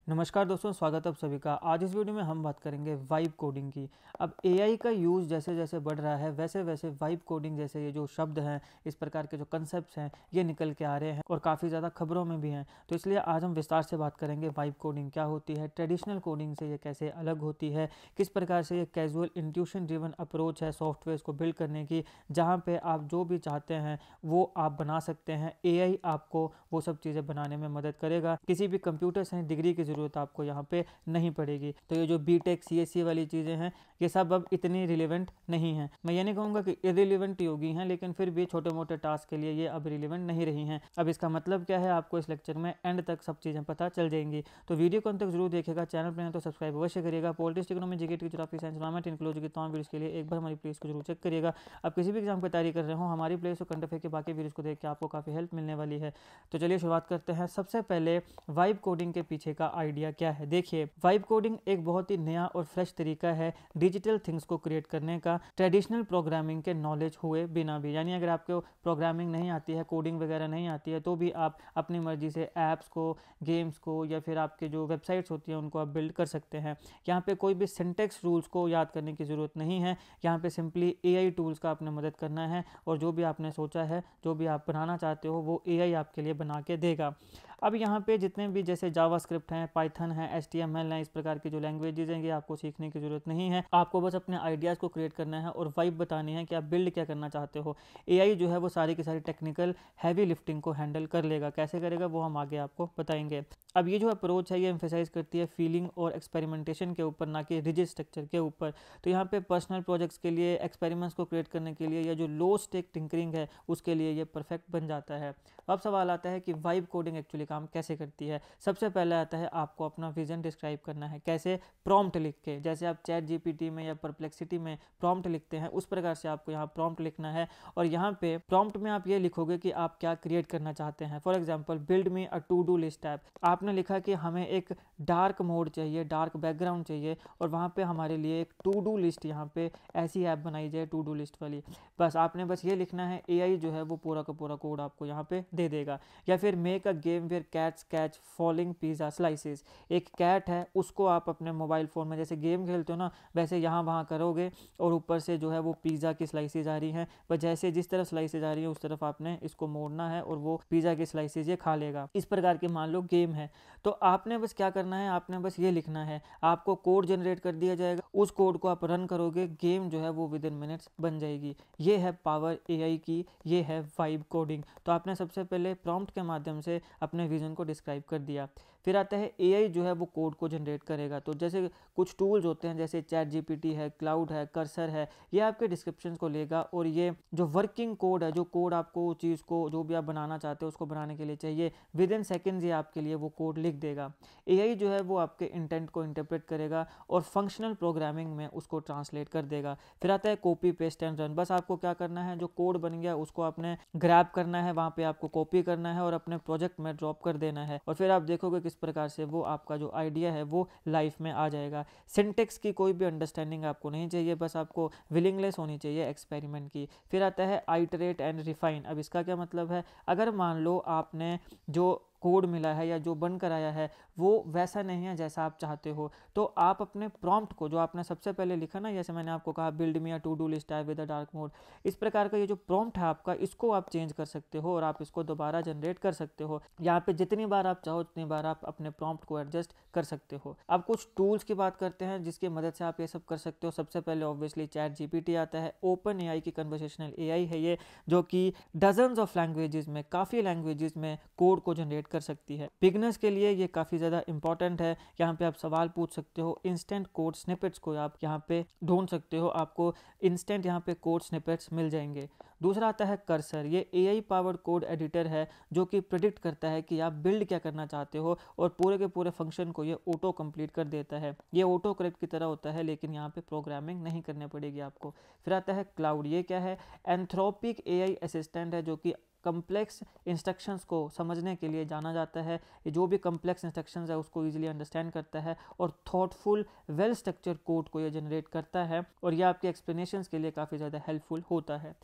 नमस्कार दोस्तों, स्वागत है आप सभी का। आज इस वीडियो में हम बात करेंगे वाइब कोडिंग की। अब एआई का यूज़ जैसे जैसे बढ़ रहा है वैसे वैसे वाइब कोडिंग जैसे ये जो शब्द हैं, इस प्रकार के जो कंसेप्ट्स हैं, ये निकल के आ रहे हैं और काफ़ी ज़्यादा खबरों में भी हैं। तो इसलिए आज हम विस्तार से बात करेंगे वाइब कोडिंग क्या होती है, ट्रेडिशनल कोडिंग से ये कैसे अलग होती है, किस प्रकार से ये कैजुअल इंट्यूशन ड्रिवन अप्रोच है सॉफ्टवेयर को बिल्ड करने की, जहाँ पर आप जो भी चाहते हैं वो आप बना सकते हैं। एआई आपको वो सब चीज़ें बनाने में मदद करेगा। किसी भी कंप्यूटर साइंस डिग्री की जरूरत आपको यहाँ पे नहीं पड़ेगी। तो ये जो बीटेक सीएससी वाली चीज़ें हैं, ये सब अब इतनी रिलेवेंट नहीं हैं। मैं ये नहीं कहूँगा कि इरिलेवेंट होगी हैं, लेकिन फिर भी छोटे मोटे टास्क के लिए ये अब रिलेवेंट नहीं रही हैं। अब इसका मतलब क्या है, आपको इस लेक्चर में एंड तक सब चीज़ें पता चल जाएंगी। तो वीडियो को अंत तक जरूर देखेगा। चैनल पर तो सब्सक्राइब अवश्य करिएगा। Politics, economy, GK, geography, science, environment, inclusive की तमाम वीडियोस के लिए एक बार हमारी प्लेलिस्ट को जरूर चेक करिएगा। अब किसी भी एग्जाम की तैयारी कर रहे हो, हमारी प्लेलिस्ट को कंटेफे के बाकी वीडियोस को देख के आपको काफ़ी हेल्प मिलने वाली है। तो चलिए शुरुआत करते हैं। सबसे पहले वाइब कोडिंग के पीछे का आइडिया क्या है। देखिए, वाइब कोडिंग एक बहुत ही नया और फ्रेश तरीका है डिजिटल थिंग्स को क्रिएट करने का, ट्रेडिशनल प्रोग्रामिंग के नॉलेज हुए बिना भी। यानी अगर आपको प्रोग्रामिंग नहीं आती है, कोडिंग वगैरह नहीं आती है, तो भी आप अपनी मर्जी से ऐप्स को, गेम्स को या फिर आपके जो वेबसाइट्स होती हैं उनको आप बिल्ड कर सकते हैं। यहाँ पे कोई भी सिंटेक्स रूल्स को याद करने की ज़रूरत नहीं है। यहाँ पे सिंपली एआई टूल्स का आपने मदद करना है और जो भी आपने सोचा है, जो भी आप बनाना चाहते हो, वो एआई आपके लिए बना के देगा। अब यहाँ पे जितने भी जैसे जावास्क्रिप्ट हैं, पाइथन है, एचटीएमएल है, इस प्रकार की जो लैंग्वेजेस हैं, ये आपको सीखने की जरूरत नहीं है। आपको बस अपने आइडियाज़ को क्रिएट करना है और वाइब बतानी है कि आप बिल्ड क्या करना चाहते हो। एआई जो है वो सारी की सारी टेक्निकल हैवी लिफ्टिंग को हैंडल कर लेगा। कैसे करेगा वो हम आगे आपको बताएंगे। अब ये जो अप्रोच है ये एम्फेसाइज करती है फीलिंग और एक्सपेरिमेंटेशन के ऊपर, ना कि रिजिड स्ट्रक्चर के ऊपर। तो यहाँ पे पर्सनल प्रोजेक्ट्स के लिए, एक्सपेरिमेंट्स को क्रिएट करने के लिए, या जो लो स्टेक टिंकरिंग है उसके लिए ये परफेक्ट बन जाता है। अब सवाल आता है कि वाइब कोडिंग एक्चुअली काम कैसे करती है। सबसे पहले आता है आपको अपना विजन डिस्क्राइब करना है। कैसे? प्रॉम्प्ट लिख के। जैसे आप चैट जीपीटी में या परप्लेक्सिटी में प्रॉम्प्ट लिखते हैं, उस प्रकार से आपको यहाँ प्रॉम्प्ट लिखना है। और यहाँ पे प्रॉम्प्ट में आप ये लिखोगे कि आप क्या क्रिएट करना चाहते हैं। For example, build me a to do list app. आपने लिखा कि हमें एक डार्क मोड चाहिए, डार्क बैकग्राउंड चाहिए, और वहाँ पे हमारे लिए एक टू डू लिस्ट, यहाँ पे ऐसी ऐप बनाई जाए टू डू लिस्ट वाली। बस आपने बस ये लिखना है, एआई जो है वो पूरा का पूरा कोड आपको यहाँ पे दे देगा। या फिर make a game where cats catch falling pizza slices. एक कैट है, उसको आप अपने मोबाइल फ़ोन में जैसे गेम खेलते हो ना, वैसे यहाँ वहाँ करोगे और ऊपर से जो है वो पिज़्ज़ा की स्लाइसेस आ रही हैं। पर जैसे जिस तरफ स्लाइसेस आ रही है उस तरफ आपने इसको मोड़ना है और वो पिज़्ज़ा की स्लाइसेस ये खा लेगा। इस प्रकार के मान लो गेम है। तो आपने बस क्या करना है, आपने बस ये लिखना है, आपको कोड जनरेट कर दिया जाएगा, उस कोड को आप रन करोगे, गेम जो है वो विद इन मिनट्स बन जाएगी। ये है पावर एआई की, ये है वाइब कोडिंग। तो आपने सबसे पहले प्रॉम्प्ट के माध्यम से अपने विजन को डिस्क्राइब कर दिया। फिर आता है एआई जो है वो कोड को जनरेट करेगा। तो जैसे कुछ टूल्स होते हैं, जैसे चैट जीपीटी है, क्लाउड है, कर्सर है, ये आपके डिस्क्रिप्शन को लेगा और ये जो वर्किंग कोड है, जो कोड आपको चीज़ को जो भी आप बनाना चाहते हो उसको बनाने के लिए चाहिए, विद इन सेकेंड्स ये आपके लिए वो कोड लिख देगा। एआई जो है वो आपके इंटेंट को इंटरप्रेट करेगा और फंक्शनल प्रोग्रामिंग में उसको ट्रांसलेट कर देगा। फिर आता है कॉपी पेस्ट एंड रन। बस आपको क्या करना है, जो कोड बन गया उसको आपने ग्रैब करना है, वहाँ पे आपको कॉपी करना है और अपने प्रोजेक्ट में ड्रॉप कर देना है। और फिर आप देखोगे किस प्रकार से वो आपका जो आइडिया है वो लाइफ में आ जाएगा। सिंटेक्स की कोई भी अंडरस्टैंडिंग आपको नहीं चाहिए, बस आपको विलिंगनेस होनी चाहिए एक्सपेरिमेंट की। फिर आता है आइटरेट एंड रिफाइन। अब इसका क्या मतलब है, अगर मान लो आपने जो कोड मिला है या जो बनकर आया है वो वैसा नहीं है जैसा आप चाहते हो, तो आप अपने प्रॉम्प्ट को, जो आपने सबसे पहले लिखा ना, जैसे मैंने आपको कहा build me a to do list app with a dark mode, इस प्रकार का ये जो प्रॉम्प्ट है आपका, इसको आप चेंज कर सकते हो और आप इसको दोबारा जनरेट कर सकते हो। यहाँ पे जितनी बार आप चाहो उतनी बार आप अपने प्रॉम्प्ट को एडजस्ट कर सकते हो। अब कुछ टूल्स की बात करते हैं जिसकी मदद से आप ये सब कर सकते हो। सबसे पहले ऑब्वियसली चैट जीपीटी आता है। ओपन एआई की कन्वर्सेशनल एआई है ये, जो कि डजन्स ऑफ लैंग्वेजेस में, काफ़ी लैंग्वेजेस में कोड को जनरेट कर सकती है। बिगनर्स के लिए ये काफ़ी ज़्यादा इंपॉर्टेंट है। यहाँ पे आप सवाल पूछ सकते हो, इंस्टेंट कोड स्निपेट्स को आप यहाँ पे ढूंढ सकते हो, आपको इंस्टेंट यहाँ पे कोड स्निपेट्स मिल जाएंगे। दूसरा आता है कर्सर। ये एआई पावर्ड कोड एडिटर है जो कि प्रिडिक्ट करता है कि आप बिल्ड क्या करना चाहते हो और पूरे के पूरे फंक्शन को ये ऑटो कंप्लीट कर देता है। ये ऑटो करेक्ट की तरह होता है, लेकिन यहाँ पे प्रोग्रामिंग नहीं करनी पड़ेगी आपको। फिर आता है क्लाउड। ये क्या है? एंथ्रोपिक एआई असिस्टेंट है जो कि कम्प्लेक्स इंस्ट्रक्शंस को समझने के लिए जाना जाता है। ये जो भी कम्प्लेक्स इंस्ट्रक्शंस है उसको इजीली अंडरस्टैंड करता है और थॉटफुल वेल स्ट्रक्चर कोड को ये जनरेट करता है और ये आपके एक्सप्लेनेशंस के लिए काफ़ी ज़्यादा हेल्पफुल होता है।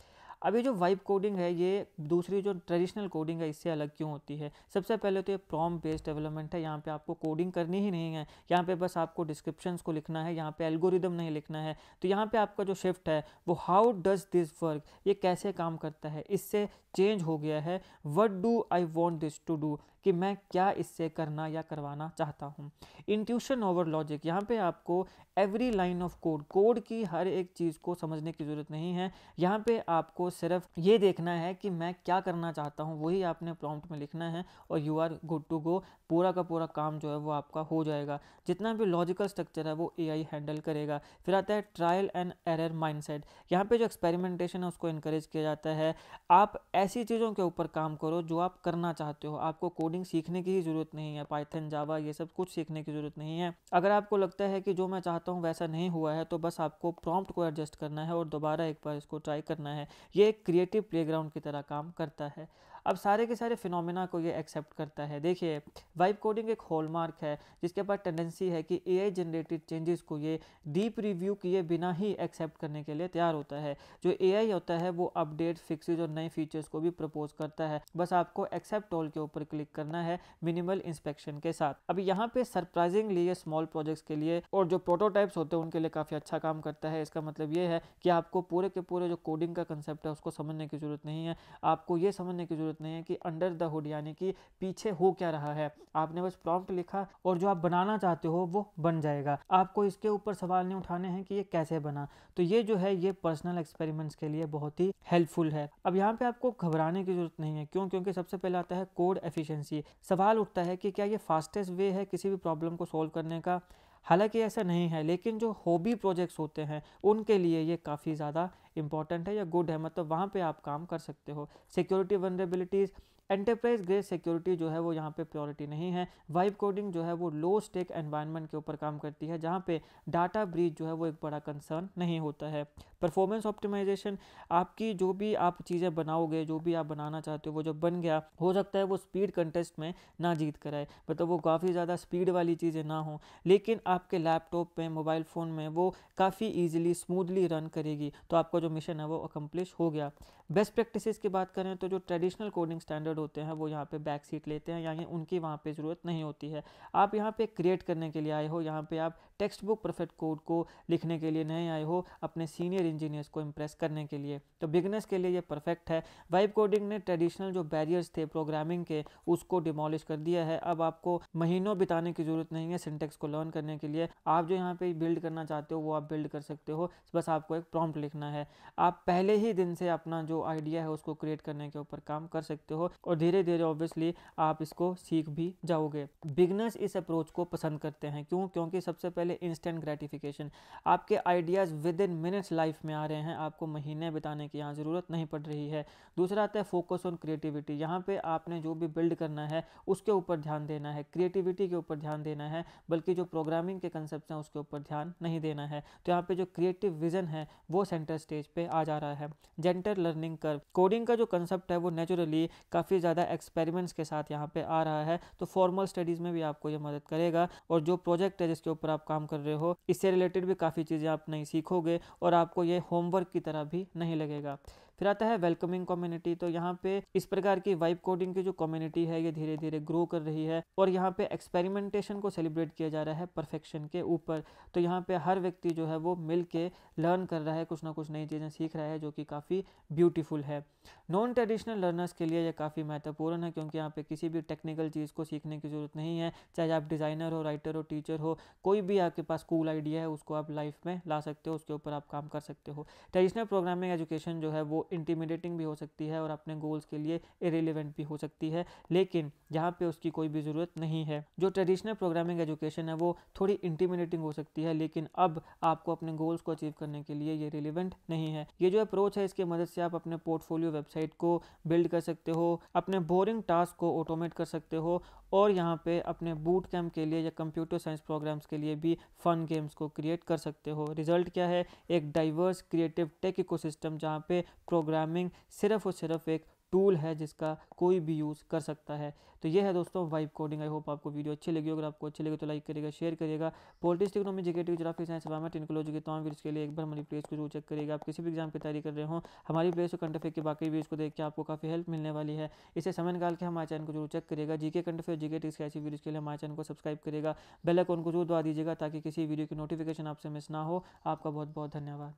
अब ये जो वाइब कोडिंग है ये दूसरी जो ट्रेडिशनल कोडिंग है इससे अलग क्यों होती है? सबसे पहले तो ये प्रॉम्प्ट बेस्ड डेवलपमेंट है, यहाँ पे आपको कोडिंग करनी ही नहीं है, यहाँ पे बस आपको डिस्क्रिप्शंस को लिखना है, यहाँ पे एल्गोरिदम नहीं लिखना है। तो यहाँ पे आपका जो शिफ्ट है वो हाउ डज दिस वर्क, ये कैसे काम करता है, इससे चेंज हो गया है what do I want this to do, कि मैं क्या इससे करना या करवाना चाहता हूँ। इंट्यूशन ओवर लॉजिक, यहाँ पे आपको एवरी लाइन ऑफ कोड की हर एक चीज़ को समझने की ज़रूरत नहीं है, यहाँ पे आपको सिर्फ ये देखना है कि मैं क्या करना चाहता हूँ, वही आपने प्रॉम्प्ट में लिखना है और you are good to go. पूरा का पूरा काम जो है वो आपका हो जाएगा, जितना भी लॉजिकल स्ट्रक्चर है वो एआई हैंडल करेगा। फिर आता है ट्रायल एंड एरर माइंडसेट, यहाँ पे जो एक्सपेरिमेंटेशन है उसको इनकरेज किया जाता है। आप ऐसी चीज़ों के ऊपर काम करो जो आप करना चाहते हो, आपको कोडिंग सीखने की ही ज़रूरत नहीं है, पाइथन जावा ये सब कुछ सीखने की ज़रूरत नहीं है। अगर आपको लगता है कि जो मैं चाहता हूँ वैसा नहीं हुआ है तो बस आपको प्रॉम्प्ट को एडजस्ट करना है और दोबारा एक बार इसको ट्राई करना है। ये एक क्रिएटिव प्लेग्राउंड की तरह काम करता है। अब सारे के सारे फिनोमेना को ये एक्सेप्ट करता है। देखिए, वाइब कोडिंग एक हॉलमार्क है जिसके पास टेंडेंसी है कि एआई जनरेटेड चेंजेस को ये डीप रिव्यू किए बिना ही एक्सेप्ट करने के लिए तैयार होता है। जो एआई होता है वो अपडेट, फिक्सेस और नए फीचर्स को भी प्रपोज करता है, बस आपको एक्सेप्ट ऑल के ऊपर क्लिक करना है मिनिमल इंस्पेक्शन के साथ। अब यहाँ पे सरप्राइजिंगली ये स्मॉल प्रोजेक्ट्स के लिए और जो प्रोटोटाइप्स होते हैं उनके लिए काफ़ी अच्छा काम करता है। इसका मतलब ये है कि आपको पूरे के पूरे जो कोडिंग का कंसेप्ट है उसको समझने की ज़रूरत नहीं है, आपको ये समझने की ज़रूरत नहीं है कि अंडर द हुड यानी कि पीछे हो क्या रहा है। आपने बस प्रॉम्प्ट लिखा और जो आप बनाना चाहते हो वो बन जाएगा। आपको इसके ऊपर सवाल नहीं उठाने हैं कि ये कैसे बना। तो ये जो है ये पर्सनल एक्सपेरिमेंट्स के लिए बहुत ही हेल्पफुल है। अब यहाँ पे आपको घबराने की जरूरत नहीं है, क्यों? क्योंकि सबसे पहले आता है कोड एफिशिएंसी। सवाल उठता है कि क्या ये फास्टेस्ट वे है किसी भी प्रॉब्लम को सॉल्व करने का? हालांकि ऐसा नहीं है, लेकिन जो हॉबी प्रोजेक्ट्स होते हैं उनके लिए ये काफ़ी ज़्यादा इंपॉर्टेंट है या गुड है, मतलब वहाँ पे आप काम कर सकते हो। Security vulnerabilities, enterprise grade security जो है वो यहाँ पे प्रायोरिटी नहीं है। वाइब कोडिंग जो है वो लो स्टेक एनवायरनमेंट के ऊपर काम करती है जहाँ पे डाटा ब्रीच जो है वो एक बड़ा कंसर्न नहीं होता है। परफॉर्मेंस ऑप्टिमाइजेशन, आपकी जो भी आप चीज़ें बनाओगे, जो भी आप बनाना चाहते हो वो जो बन गया, हो सकता है वो स्पीड कंटेस्ट में ना जीत कर आए, मतलब वो काफ़ी ज़्यादा स्पीड वाली चीज़ें ना हो, लेकिन आपके लैपटॉप में, मोबाइल फ़ोन में वो काफ़ी ईजिली स्मूथली रन करेगी, तो आपका जो मिशन है वो अकम्प्लिश हो गया। बेस्ट प्रैक्टिसेस की बात करें तो जो ट्रेडिशनल कोडिंग स्टैंडर्ड होते हैं वो यहाँ पे बैक सीट लेते हैं, यानी उनकी वहाँ पे ज़रूरत नहीं होती है। आप यहाँ पे क्रिएट करने के लिए आए हो, यहाँ पे आप टेक्स्ट बुक परफेक्ट कोड को लिखने के लिए नहीं आए हो, अपने सीनियर इंजीनियर्स को इम्प्रेस करने के लिए। तो बिगनर्स के लिए ये परफेक्ट है। वाइब कोडिंग ने ट्रेडिशनल जो बैरियर्स थे प्रोग्रामिंग के उसको डिमोलिश कर दिया है। अब आपको महीनों बिताने की ज़रूरत नहीं है सिंटेक्स को लर्न करने के लिए। आप जो यहाँ पे बिल्ड करना चाहते हो वो आप बिल्ड कर सकते हो, बस आपको एक प्रॉम्प्ट लिखना है। आप पहले ही दिन से अपना जो आइडिया है उसको क्रिएट करने के ऊपर काम कर सकते हो और धीरे धीरे ऑब्वियसली आप इसको सीख भी जाओगे। बिगनर्स इस अप्रोच को पसंद करते हैं, क्यों? क्योंकि सबसे पहले इंस्टेंट ग्रेटिफिकेशन, आपके ideas with in minutes life में आ रहे हैं, आपको महीने बिताने की यहाँ ज़रूरत नहीं पड़ रही है। दूसरा आता है फोकस ऑन क्रिएटिविटी, यहाँ पे आपने जो भी बिल्ड करना है उसके ऊपर ध्यान देना है, क्रिएटिविटी के ऊपर ध्यान देना है, बल्कि जो प्रोग्रामिंग के कंसेप्ट हैं उसके ऊपर ध्यान नहीं देना है। तो यहाँ पे जो क्रिएटिव विजन है वो सेंटर स्टेज पे आ जा रहा है। जेंटल लर्निंग कर्व, कोडिंग का जो कंसेप्ट है वो नेचुरली काफ़ी ज़्यादा एक्सपेरिमेंट्स के साथ यहाँ पे आ रहा है, तो फॉर्मल स्टडीज़ में भी आपको ये मदद करेगा। और जो प्रोजेक्ट है जिसके ऊपर आप काम कर रहे हो इससे रिलेटेड भी काफ़ी चीज़ें आप नहीं सीखोगे और आपको ये होमवर्क की तरह भी नहीं लगेगा। फिर आता है वेलकमिंग कम्युनिटी, तो यहाँ पे इस प्रकार की वाइब कोडिंग की जो कम्युनिटी है ये धीरे धीरे ग्रो कर रही है और यहाँ पे एक्सपेरिमेंटेशन को सेलिब्रेट किया जा रहा है परफेक्शन के ऊपर। तो यहाँ पे हर व्यक्ति जो है वो मिल के लर्न कर रहा है, कुछ ना कुछ नई चीज़ें सीख रहा है, जो कि काफ़ी ब्यूटीफुल है। नॉन ट्रेडिशनल लर्नर्स के लिए ये काफ़ी महत्वपूर्ण है, क्योंकि यहाँ पे किसी भी टेक्निकल चीज़ को सीखने की ज़रूरत नहीं है, चाहे आप डिज़ाइनर हो, राइटर हो, टीचर हो, कोई भी आपके पास कूल आइडिया है उसको आप लाइफ में ला सकते हो, उसके ऊपर आप काम कर सकते हो। ट्रेडिशनल प्रोग्रामिंग एजुकेशन जो है वो इंटिमिडेटिंग भी हो सकती है और अपने गोल्स के लिए इरेलीवेंट भी हो सकती है, लेकिन यहाँ पे उसकी कोई भी ज़रूरत नहीं है। जो ट्रेडिशनल प्रोग्रामिंग एजुकेशन है वो थोड़ी इंटिमिडेटिंग हो सकती है, लेकिन अब आपको अपने गोल्स को अचीव करने के लिए ये रिलेवेंट नहीं है। ये जो अप्रोच है इसकी मदद से आप अपने पोर्टफोलियो वेबसाइट को बिल्ड कर सकते हो, अपने बोरिंग टास्क को ऑटोमेट कर सकते हो और यहाँ पे अपने बूट कैंप के लिए या कंप्यूटर साइंस प्रोग्राम्स के लिए भी फन गेम्स को क्रिएट कर सकते हो। रिजल्ट क्या है? एक डाइवर्स क्रिएटिव टेक इकोसिस्टम जहाँ पे प्रोग्रामिंग सिर्फ और सिर्फ एक टूल है जिसका कोई भी यूज़ कर सकता है। तो ये है दोस्तों वाइब कोडिंग। आई होप आपको वीडियो अच्छी लगी। अगर आपको अच्छी लगी तो लाइक करिएगा, शेयर करिएगा। Politics, economy, GK, geography, science, environment, technology के तमाम वीडियोस के लिए एक बार हमारी प्लेस को जरूर चेक करिएगा। आप किसी भी एग्जाम की तैयारी कर रहे हो, हमारी प्लेस को कंटेफेयर के बाकी वीडियोस को देख के आपको काफ़ी हेल्प मिलने वाली है। इसे समय निकाल के हमारे चैनल को जरूर चेक करिएगा। जीके कंटेफेयर, जीके ट्रिक्स ऐसी वीडियोस के लिए हमारे चैनल को सब्सक्राइब करिएगा। बेल आइकन को जरूर दबा दीजिएगा ताकि किसी वीडियो की नोटिफिकेशन आपसे मिस ना हो। आपका बहुत बहुत धन्यवाद।